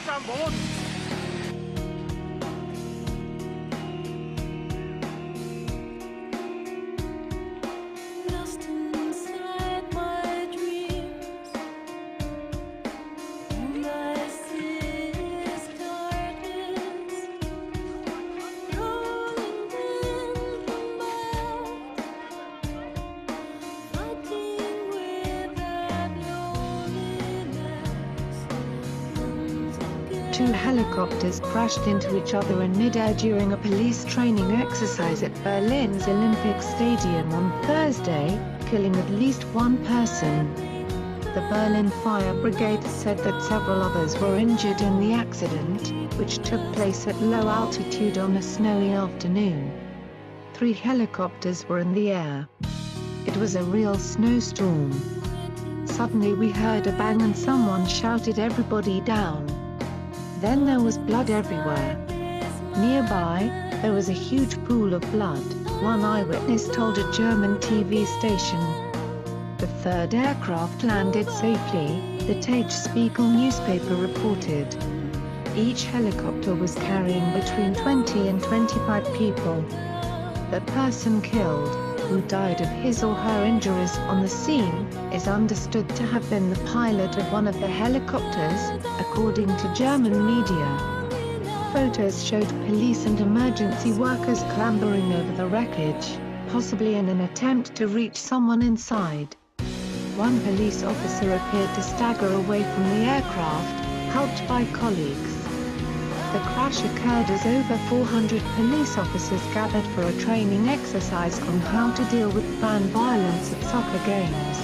am Boden! Two helicopters crashed into each other in mid-air during a police training exercise at Berlin's Olympiastadion on Thursday, killing at least one person. The Berlin Fire Brigade said that several others were injured in the accident, which took place at low altitude on a snowy afternoon. 3 helicopters were in the air. It was a real snowstorm. Suddenly we heard a bang and someone shouted, "Everybody down!" Then there was blood everywhere. Nearby, there was a huge pool of blood, one eyewitness told a German TV station. The third aircraft landed safely, the Tagesspiegel newspaper reported. Each helicopter was carrying between 20 and 25 people. The person killed, who died of his or her injuries on the scene, is understood to have been the pilot of one of the helicopters, according to German media. Photos showed police and emergency workers clambering over the wreckage, possibly in an attempt to reach someone inside. One police officer appeared to stagger away from the aircraft, helped by colleagues. The crash occurred as over 400 police officers gathered for a training exercise on how to deal with fan violence at soccer games.